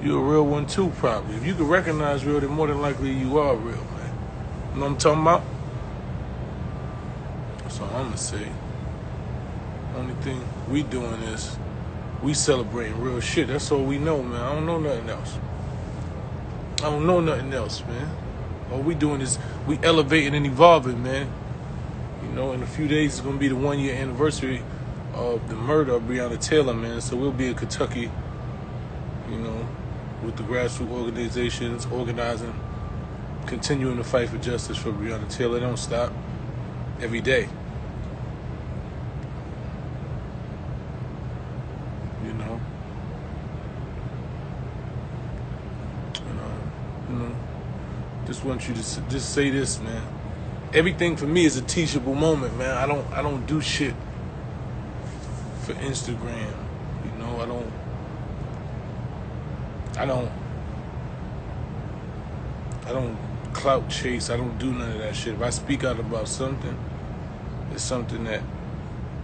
you a real one too, probably. If you can recognize real, then more than likely you are real, man. You know what I'm talking about? That's all I'm gonna say. Only thing we doing is we celebrating real shit. That's all we know, man. I don't know nothing else. Man. All we doing is we elevating and evolving, man. You know, in a few days it's gonna be the 1-year anniversary of the murder of Breonna Taylor, man. So we'll be in Kentucky, you know, with the grassroots organizations organizing, continuing to fight for justice for Breonna Taylor. Don't stop. Every day. You know. Just want you to just say this, man. Everything for me is a teachable moment, man. I don't do shit for Instagram. You know, I don't clout chase. I don't do none of that shit. If I speak out about something, it's something that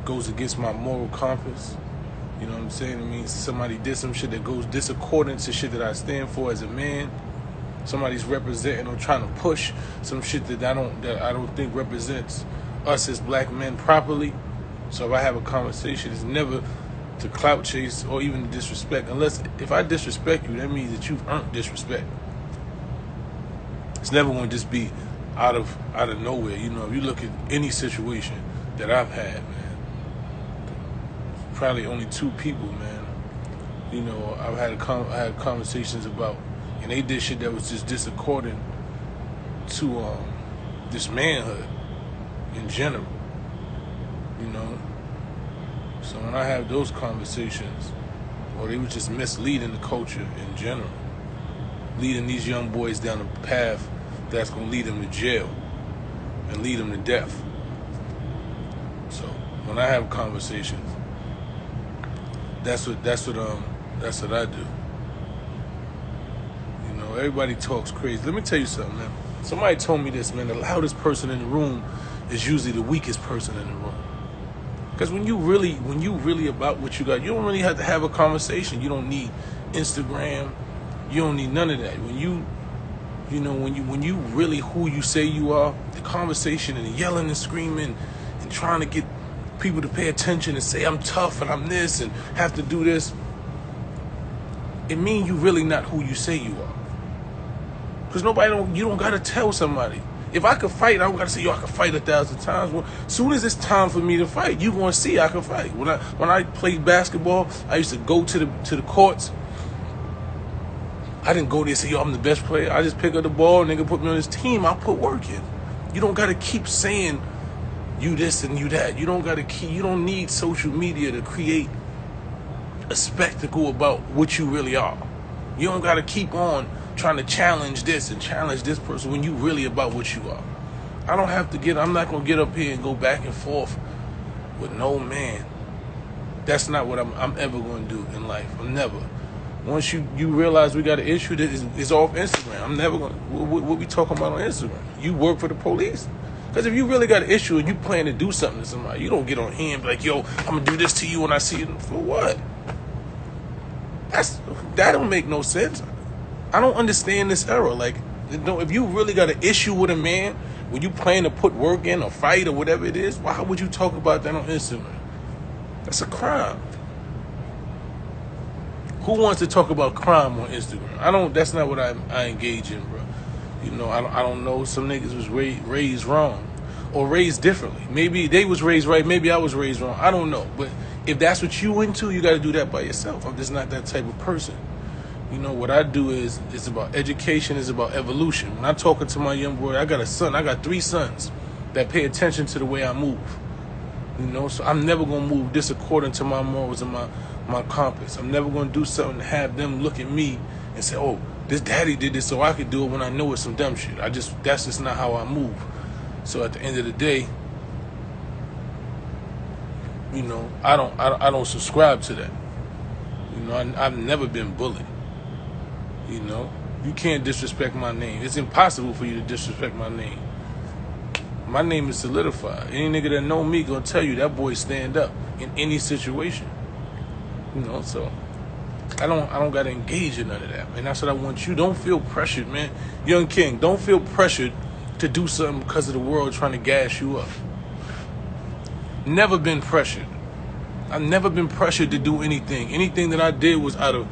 goes against my moral compass. You know what I'm saying? It means somebody did some shit that goes disaccordant to shit that I stand for as a man. Somebody's representing or trying to push some shit that I don't think represents us as black men properly. So if I have a conversation, it's never to clout chase or even to disrespect. Unless if I disrespect you, that means that you've earned disrespect. It's never going to just be out of nowhere. You know, if you look at any situation that I've had, man, probably only 2 people, man. You know, I had conversations about. And they did shit that was just disaccording to this manhood in general, you know. So when I have those conversations, or they were just misleading the culture in general, leading these young boys down a path that's gonna lead them to jail and lead them to death. So when I have conversations, that's what I do. Everybody talks crazy. Let me tell you something, man. Somebody told me this, man. The loudest person in the room is usually the weakest person in the room. Because when you really about what you got, you don't really have to have a conversation. You don't need Instagram. You don't need none of that. When you really who you say you are, the conversation and the yelling and screaming and trying to get people to pay attention and say I'm tough and I'm this and have to do this, it means you really not who you say you are. Because you don't got to tell somebody. If I could fight, I don't got to say, yo, I can fight 1,000 times. Well, as soon as it's time for me to fight, you going to see I can fight. When I played basketball, I used to go to the courts. I didn't go there and say, yo, I'm the best player. I just pick up the ball, nigga put me on his team, I'll put work in. You don't got to keep saying you this and you that. You don't need social media to create a spectacle about what you really are. You don't got to keep on trying to challenge this and challenge this person when you really about what you are. I'm not going to get up here and go back and forth with no man. That's not what I'm ever going to do in life. I'm never. Once you realize we got an issue that is off Instagram, I'm never going to, what we talking about on Instagram? You work for the police. Because if you really got an issue and you plan to do something to somebody, you don't get on here and be like, yo, I'm going to do this to you when I see you. For what? That don't make no sense. I don't understand this era. Like, if you really got an issue with a man, when you plan to put work in or fight or whatever it is, why would you talk about that on Instagram? That's a crime. Who wants to talk about crime on Instagram? That's not what I engage in, bro. You know, I don't know. Some niggas was raised wrong or raised differently. Maybe they was raised right. Maybe I was raised wrong. I don't know. But if that's what you into, you got to do that by yourself. I'm just not that type of person. You know, what I do is, it's about education, it's about evolution. When I'm talking to my young boy, I got a son, I got 3 sons that pay attention to the way I move. You know, so I'm never going to move disaccording to my morals and my compass. I'm never going to do something to have them look at me and say, oh, this daddy did this so I could do it when I know it's some dumb shit. That's just not how I move. So at the end of the day, you know, I don't subscribe to that. You know, I've never been bullied. You know, you can't disrespect my name. It's impossible for you to disrespect my name. My name is solidified. Any nigga that know me gonna tell you that boy stand up in any situation. You know, so I don't gotta engage in none of that, man. That's what I want you. Don't feel pressured, man. Young King, don't feel pressured to do something because of the world trying to gas you up. Never been pressured. I've never been pressured to do anything. Anything that I did was out of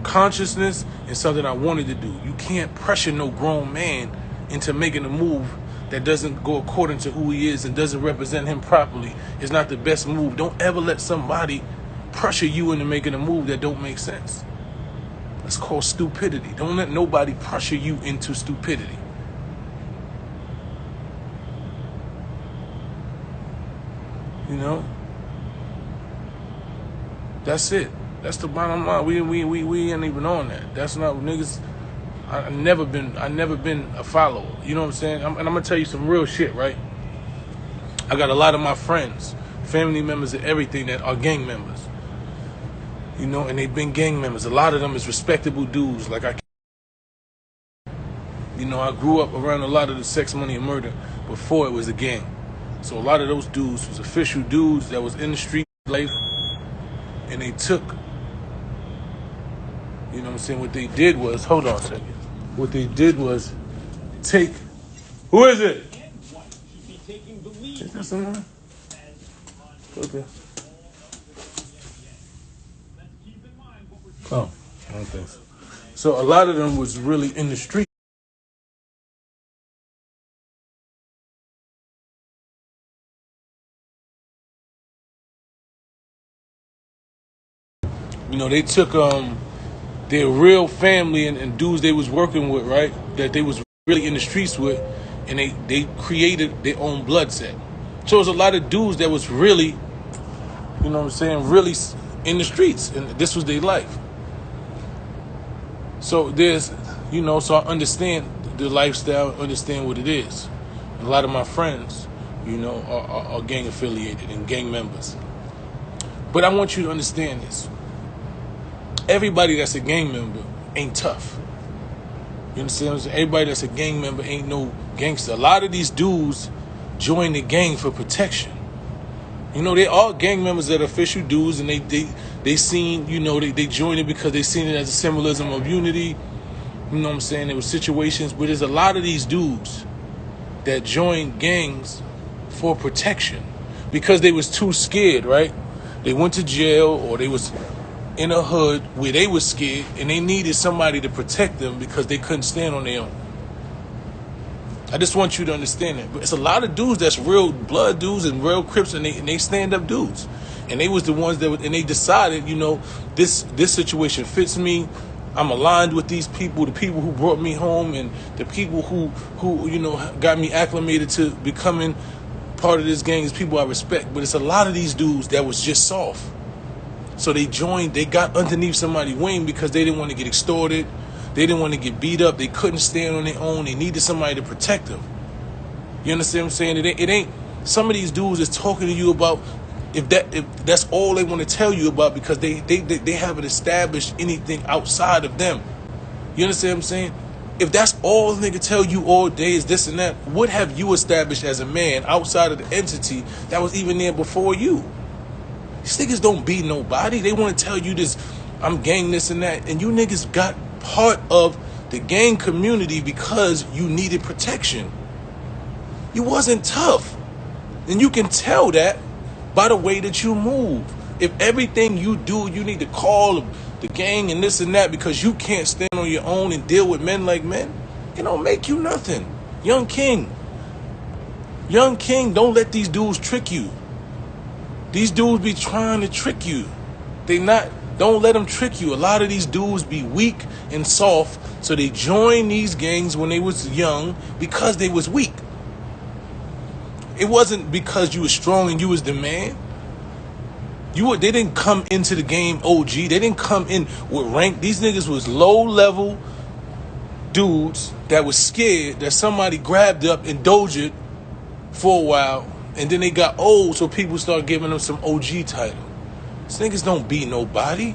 consciousness and something I wanted to do. You can't pressure no grown man into making a move that doesn't go according to who he is and doesn't represent him properly. It's not the best move. Don't ever let somebody pressure you into making a move that don't make sense. That's called stupidity. Don't let nobody pressure you into stupidity. You know? That's it. That's the bottom line. We ain't even on that. That's not niggas. I never been a follower. You know what I'm saying? And I'm gonna tell you some real shit, right? I got a lot of my friends, family members, and everything that are gang members. You know, and they've been gang members. A lot of them is respectable dudes. Like I grew up around a lot of the sex, money, and murder before it was a gang. So a lot of those dudes was official dudes that was in the street life, and they took. You know what I'm saying? What they did was, hold on a second. What they did was take. Who is it? Is that someone? Okay. Oh, I don't think so. So a lot of them was really in the street. You know, they took their real family and dudes they was working with, right? That they was really in the streets with, and they created their own blood set. So it was a lot of dudes that was really, you know what I'm saying, really in the streets, and this was their life. So there's, so I understand the lifestyle, understand what it is. A lot of my friends, are gang affiliated and gang members. But I want you to understand this. Everybody that's a gang member ain't tough. You understand what I'm saying? Everybody that's a gang member ain't no gangster. A lot of these dudes join the gang for protection. They are gang members that are official dudes, and they seen, they joined it because they seen it as a symbolism of unity. You know what I'm saying? There was situations, but there's a lot of these dudes that joined gangs for protection because they was too scared, right? They went to jail, or they was in a hood where they was scared and they needed somebody to protect them because they couldn't stand on their own. I just want you to understand that. But it's a lot of dudes that's real blood dudes and real Crips, and they stand up dudes. And they was the ones that and they decided, this situation fits me. I'm aligned with these people, the people who brought me home, and the people who got me acclimated to becoming part of this gang is people I respect. But it's a lot of these dudes that was just soft. So they got underneath somebody's wing because they didn't want to get extorted. They didn't want to get beat up. They couldn't stand on their own. They needed somebody to protect them. You understand what I'm saying? It ain't some of these dudes is talking to you about if that's all they want to tell you about because they haven't established anything outside of them. You understand what I'm saying? If that's all they can tell you all day is this and that, what have you established as a man outside of the entity that was even there before you? These niggas don't beat nobody. They want to tell you this, I'm gang this and that. And you niggas got part of the gang community because you needed protection. You wasn't tough. And you can tell that by the way that you move. If everything you do, you need to call the gang and this and that because you can't stand on your own and deal with men like men, it don't make you nothing. Young King, don't let these dudes trick you. These dudes be trying to trick you. Don't let them trick you. A lot of these dudes be weak and soft, so they joined these gangs when they was young because they was weak. It wasn't because you was strong and you was the man. They didn't come into the game OG. They didn't come in with rank. These niggas was low-level dudes that was scared that somebody grabbed up and dojed for a while. And then they got old, so people start giving them some OG title. These niggas don't beat nobody.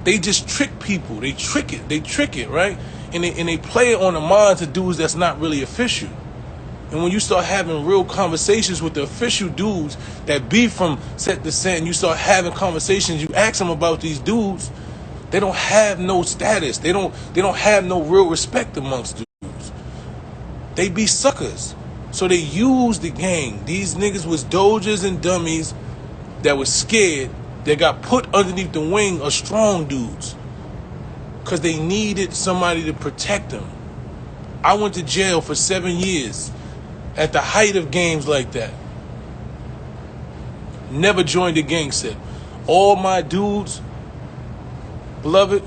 They just trick people. They trick it, right? And they play it on the minds of dudes that's not really official. And when you start having real conversations with the official dudes that be from set to set, and you start having conversations, you ask them about these dudes, They don't have no status. They don't have no real respect amongst dudes. They be suckers. So they use the gang. These niggas was dojers and dummies that was scared, that got put underneath the wing of strong dudes because they needed somebody to protect them. I went to jail for 7 years at the height of games like that. Never joined a gang set. All my dudes, beloved,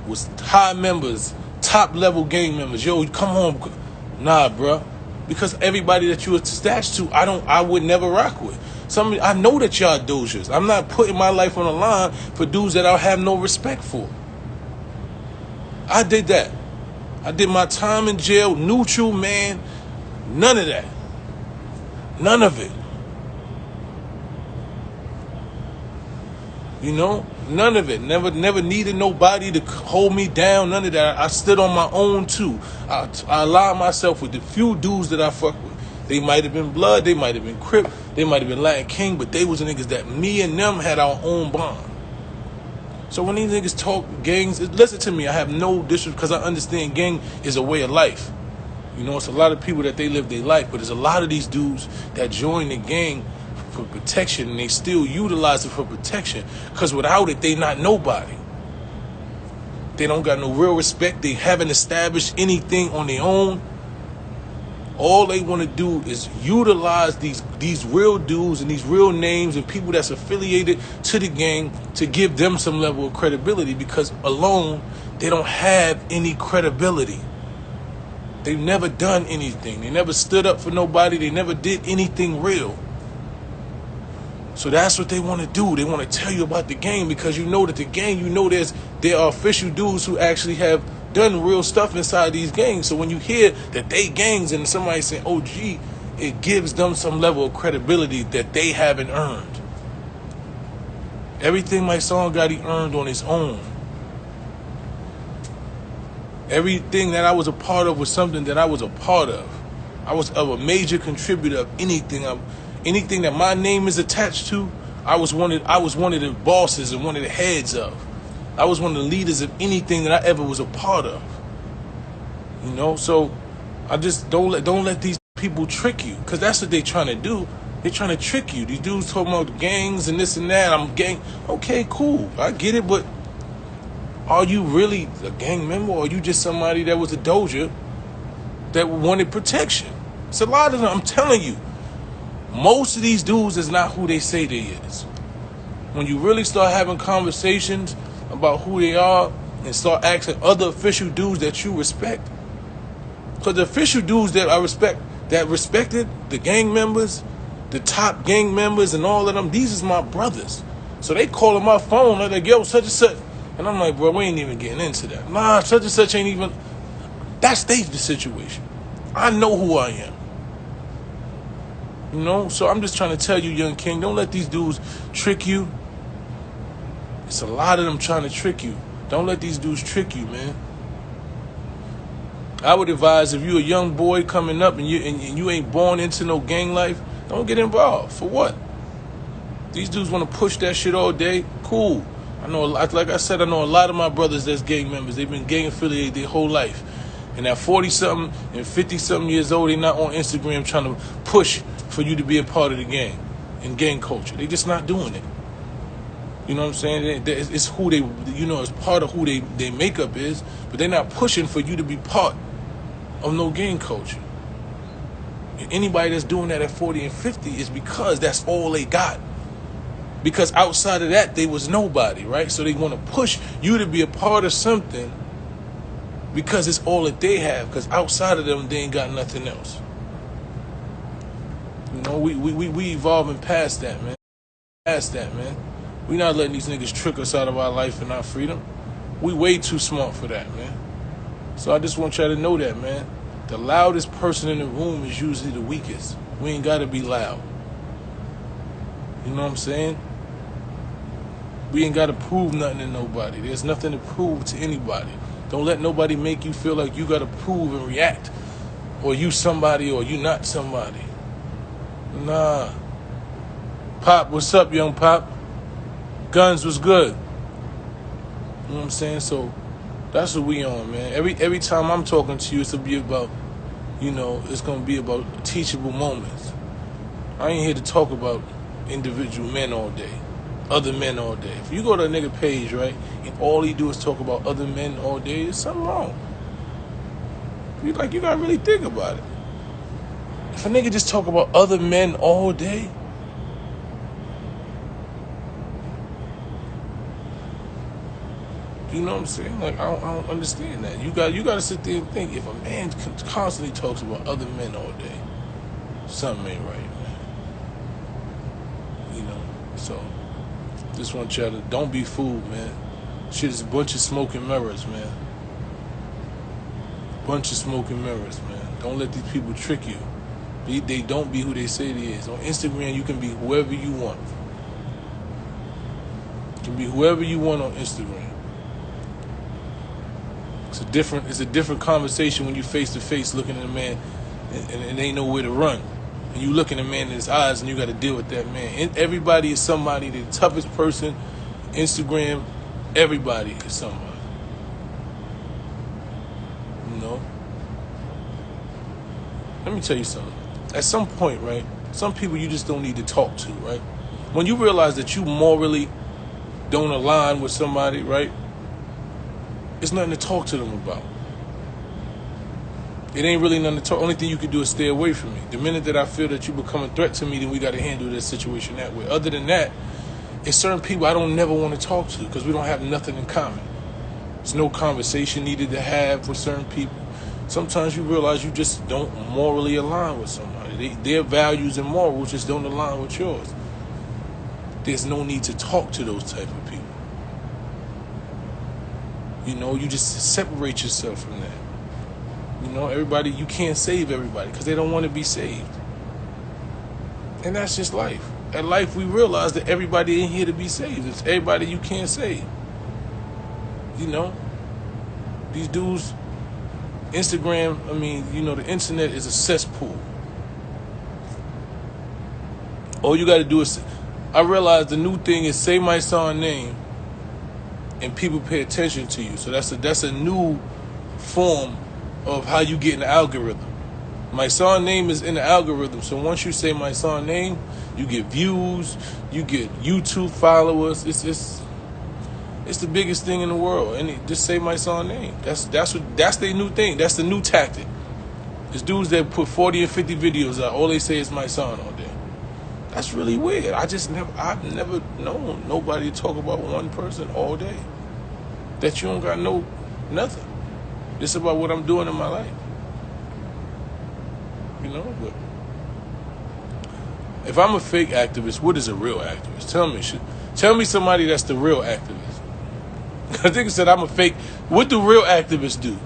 was high members, top level gang members. Yo, come home. Nah, bruh. Because everybody that you attached to, I would never rock with. I know that y'all dojers. I'm not putting my life on the line for dudes that I have no respect for. I did that. I did my time in jail, neutral, man. None of that. None of it. You know? None of it. Never needed nobody to hold me down. None of that. I stood on my own too. I allowed myself with the few dudes that I fuck with. They might have been blood, they might have been Crip, they might have been Latin King, but they was the niggas that me and them had our own bond. So when these niggas talk gangs, listen to me, I have no disrespect because I understand gang is a way of life. You know, it's a lot of people that they live their life, but there's a lot of these dudes that join the gang for protection and they still utilize it for protection because without it, they not nobody. They don't got no real respect. They haven't established anything on their own. All they want to do is utilize these real dudes and these real names and people that's affiliated to the gang to give them some level of credibility because alone, they don't have any credibility. They've never done anything. They never stood up for nobody. They never did anything real. So that's what they want to do. They want to tell you about the gang because you know that the gang, you know there are official dudes who actually have done real stuff inside these gangs. So when you hear that they gangs and somebody saying OG, it gives them some level of credibility that they haven't earned. Everything Mysonne got, he earned on his own. Everything that I was a part of was something that I was a part of. I was a major contributor of anything. Anything that my name is attached to, I was one of the bosses and one of the heads of. I was one of the leaders of anything that I ever was a part of. You know, so I just don't let these people trick you, because that's what they're trying to do. They're trying to trick you. These dudes talking about gangs and this and that. I'm gang. Okay, cool. I get it, but are you really a gang member, or are you just somebody that was a doja that wanted protection? It's a lot of them. I'm telling you, most of these dudes is not who they say they is. When you really start having conversations about who they are and start asking other official dudes that you respect, because the official dudes that I respect, that respected the gang members, the top gang members and all of them, these is my brothers. So they calling my phone, they're like, yo, such and such. And I'm like, bro, we ain't even getting into that. Nah, such and such ain't even. That's the situation. I know who I am. You know? So I'm just trying to tell you, young king, don't let these dudes trick you. It's a lot of them trying to trick you. Don't let these dudes trick you, man. I would advise, if you're a young boy coming up and you ain't born into no gang life, don't get involved. For what? These dudes want to push that shit all day. Cool. I know, like I said, I know a lot of my brothers that's gang members. They've been gang affiliated their whole life. And at 40-something and 50-something years old, they're not on Instagram trying to push for you to be a part of the gang and gang culture. They just not doing it. You know what I'm saying? It's who they, you know, it's part of who they makeup is, but they're not pushing for you to be part of no gang culture. And anybody that's doing that at 40 and 50 is because that's all they got. Because outside of that, they was nobody, right? So they want to push you to be a part of something because it's all that they have. Because outside of them, they ain't got nothing else. You know, we evolving past that, man. Past that, man. We not letting these niggas trick us out of our life and our freedom. We way too smart for that, man. So I just want y'all to know that, man. The loudest person in the room is usually the weakest. We ain't got to be loud. You know what I'm saying? We ain't got to prove nothing to nobody. There's nothing to prove to anybody. Don't let nobody make you feel like you got to prove and react. Or you somebody or you not somebody. Nah. Pop, what's up, young Pop? Guns was good. You know what I'm saying? So that's what we on, man. Every time I'm talking to you, it's gonna be about, it's gonna be about teachable moments. I ain't here to talk about individual men all day, other men all day. If you go to a nigga page, right, and all he do is talk about other men all day, there's something wrong. You gotta really think about it. If a nigga just talk about other men all day, you know what I'm saying? Like, I don't understand that. You got to sit there and think, if a man constantly talks about other men all day, something ain't right, man. So just want y'all to don't be fooled, man. Shit is a bunch of smoke and mirrors, man. Bunch of smoke and mirrors, man. Don't let these people trick you. They don't be who they say they is. On Instagram, you can be whoever you want. You can be whoever you want on Instagram. It's a different conversation when you face to face looking at a man and ain't nowhere to run. And you looking a man in his eyes and you got to deal with that man. And everybody is somebody. The toughest person, Instagram, everybody is somebody. Let me tell you something. At some point, right, some people you just don't need to talk to, right? When you realize that you morally don't align with somebody, right, it's nothing to talk to them about. It ain't really nothing to talk. Only thing you can do is stay away from me. The minute that I feel that you become a threat to me, then we got to handle this situation that way. Other than that, it's certain people I don't never want to talk to because we don't have nothing in common. There's no conversation needed to have with certain people. Sometimes you realize you just don't morally align with somebody. Their values and morals just don't align with yours. There's no need to talk to those type of people. You just separate yourself from that. Everybody, you can't save everybody because they don't want to be saved. And that's just life. At life, we realize that everybody ain't here to be saved. It's everybody you can't save. These dudes, Instagram, the internet is a cesspool. All you got to do is, I realize the new thing is say my son name and people pay attention to you. So that's a new form of how you get in the algorithm. My son name is in the algorithm. So once you say my son name, you get views, you get YouTube followers. It's the biggest thing in the world. And just say my son name. That's their new thing. That's the new tactic. It's dudes that put 40 and 50 videos out. All they say is my son all day. That's really weird. I've never known nobody talk about one person all day. That you don't got nothing. It's about what I'm doing in my life. But if I'm a fake activist, what is a real activist? Tell me somebody that's the real activist. I think I said I'm a fake. What do real activists do?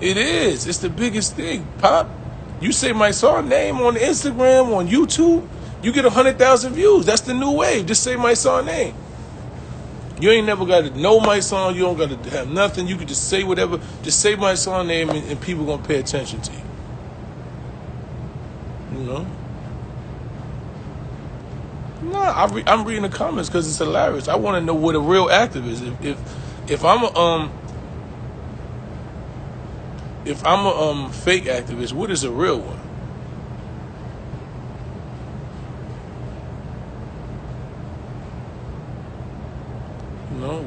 It is. It's the biggest thing, Pop. You say my son name on Instagram, on YouTube, you get 100,000 views. That's the new wave. Just say my son name. You ain't never got to know my son. You don't got to have nothing. You can just say whatever. Just say my son name and people going to pay attention to you. Nah, I'm reading the comments because it's hilarious. I want to know what a real activist is. If I'm a fake activist, what is a real one?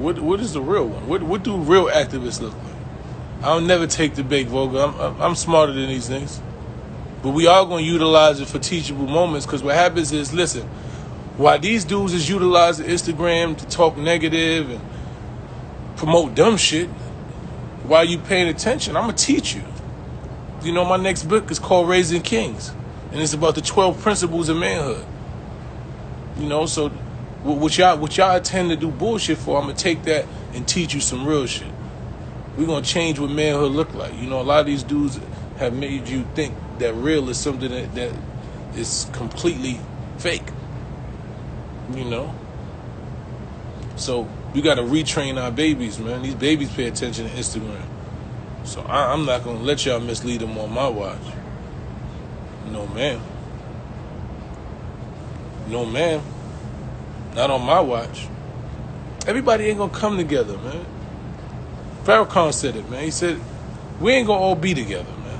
What is the real one? What do real activists look like? I'll never take the bait, Vogel. I'm smarter than these things. But we are going to utilize it for teachable moments because what happens is, listen, while these dudes is utilizing Instagram to talk negative and promote dumb shit, while you paying attention, I'm going to teach you. My next book is called Raising Kings. And it's about the 12 principles of manhood. So what y'all tend to do bullshit for, I'm going to take that and teach you some real shit. We're going to change what manhood look like. A lot of these dudes have made you think that real is something that is completely fake. So we got to retrain our babies, man. These babies pay attention to Instagram. So I'm not going to let y'all mislead them on my watch. No, ma'am. No, ma'am. Not on my watch. Everybody ain't gonna come together, man. Farrakhan said it, man. He said, we ain't gonna all be together, man.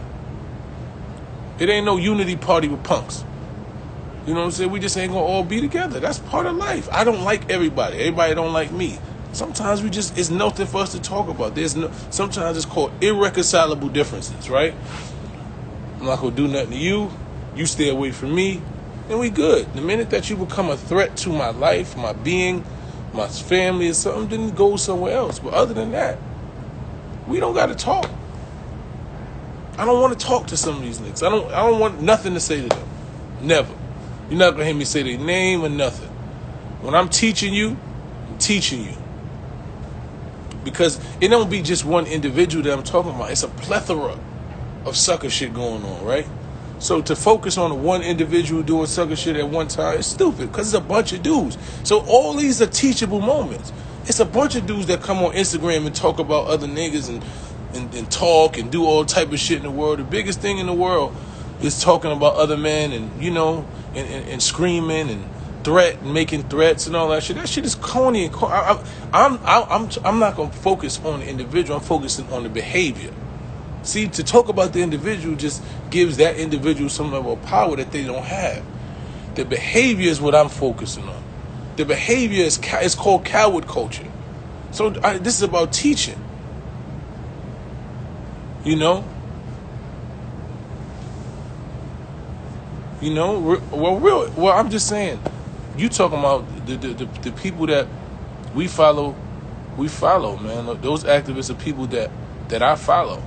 It ain't no unity party with punks. You know what I'm saying? We just ain't gonna all be together. That's part of life. I don't like everybody. Everybody don't like me. Sometimes it's nothing for us to talk about. Sometimes it's called irreconcilable differences, right? I'm not gonna do nothing to you. You stay away from me, and we good. The minute that you become a threat to my life, my being, my family or something, then go somewhere else. But other than that, we don't gotta talk. I don't want to talk to some of these niggas. I don't want nothing to say to them. Never. You're not gonna hear me say their name or nothing. When I'm teaching you, I'm teaching you. Because it don't be just one individual that I'm talking about. It's a plethora of sucker shit going on, right? So to focus on one individual doing sucker shit at one time is stupid because it's a bunch of dudes. So all these are teachable moments. It's a bunch of dudes that come on Instagram and talk about other niggas and talk and do all type of shit in the world. The biggest thing in the world is talking about other men and, you know, and screaming and making threats and all that shit. That shit is corny. I'm not gonna focus on the individual. I'm focusing on the behavior. See, to talk about the individual just gives that individual some level of power that they don't have. The behavior is what I'm focusing on. The behavior is called coward culture. So this is about teaching. You know. Well, I'm just saying. You talking about the people that we follow, man. Those activists are people that I follow.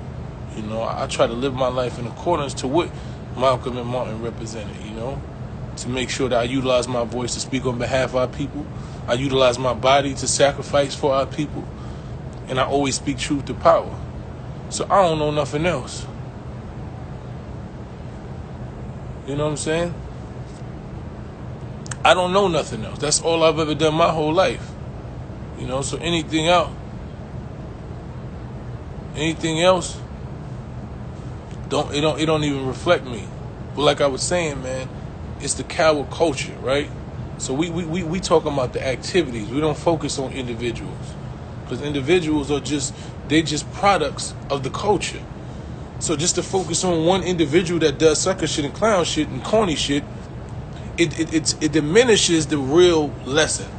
You know, I try to live my life in accordance to what Malcolm and Martin represented, you know, to make sure that I utilize my voice to speak on behalf of our people. I utilize my body to sacrifice for our people. And I always speak truth to power. So I don't know nothing else. You know what I'm saying? I don't know nothing else. That's all I've ever done my whole life. You know, so anything else, it don't even reflect me. But like I was saying, man, it's the coward culture, right? So we talking about the activities. We don't focus on individuals. Because individuals are just products of the culture. So just to focus on one individual that does sucker shit and clown shit and corny shit, it diminishes the real lesson,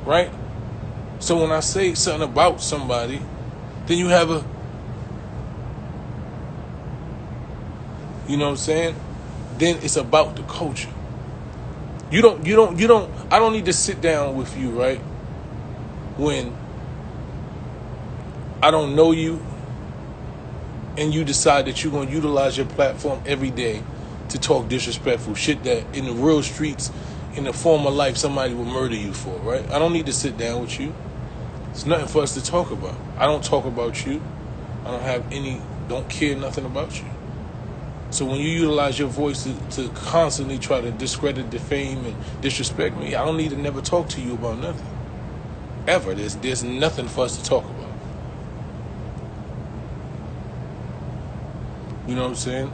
right? So when I say something about somebody, then you have you know what I'm saying? Then it's about the culture. I don't need to sit down with you, right? When I don't know you and you decide that you're going to utilize your platform every day to talk disrespectful shit that in the real streets, in the former life, somebody will murder you for, right? I don't need to sit down with you. It's nothing for us to talk about. I don't talk about you. I don't care nothing about you. So when you utilize your voice to constantly try to discredit, defame, and disrespect me, I don't need to never talk to you about nothing. Ever. There's nothing for us to talk about. You know what I'm saying?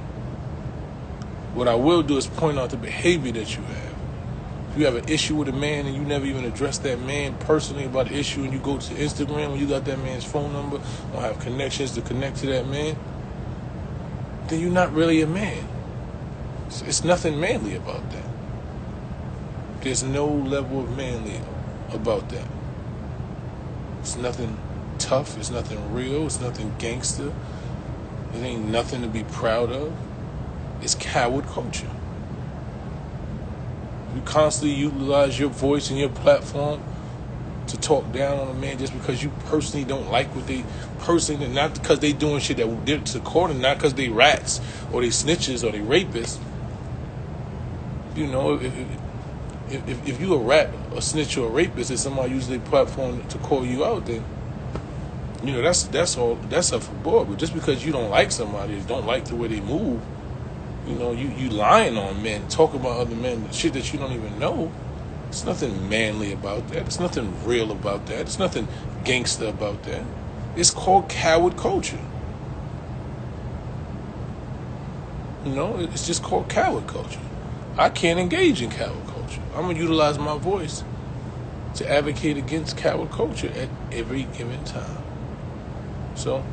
What I will do is point out the behavior that you have. If you have an issue with a man and you never even address that man personally about the issue and you go to Instagram and you got that man's phone number or have connections to connect to that man, then you're not really a man. It's nothing manly about that. There's no level of manly about that. It's nothing tough. It's nothing real. It's nothing gangster. It ain't nothing to be proud of. It's coward culture. You constantly utilize your voice and your platform to talk down on a man just because you personally don't like what they personally, not because they doing shit that they're according, not because they rats or they snitches or they rapists. You know, if you a rat, a snitch, or a rapist, and somebody uses their platform to call you out, then you know that's up for board. But just because you don't like somebody, don't like the way they move, you know, you lying on men, talking about other men, shit that you don't even know. There's nothing manly about that. There's nothing real about that. There's nothing gangster about that. It's called coward culture. You know, it's just called coward culture. I can't engage in coward culture. I'm going to utilize my voice to advocate against coward culture at every given time. So,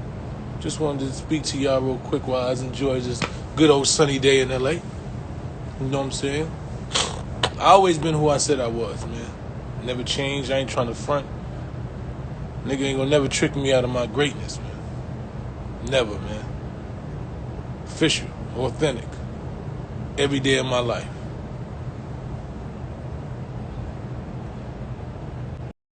just wanted to speak to y'all real quick while I enjoy this good old sunny day in LA. You know what I'm saying? I always been who I said I was, man. Never changed. I ain't trying to front. Nigga ain't gonna never trick me out of my greatness, man. Never, man. Official, authentic. Every day of my life.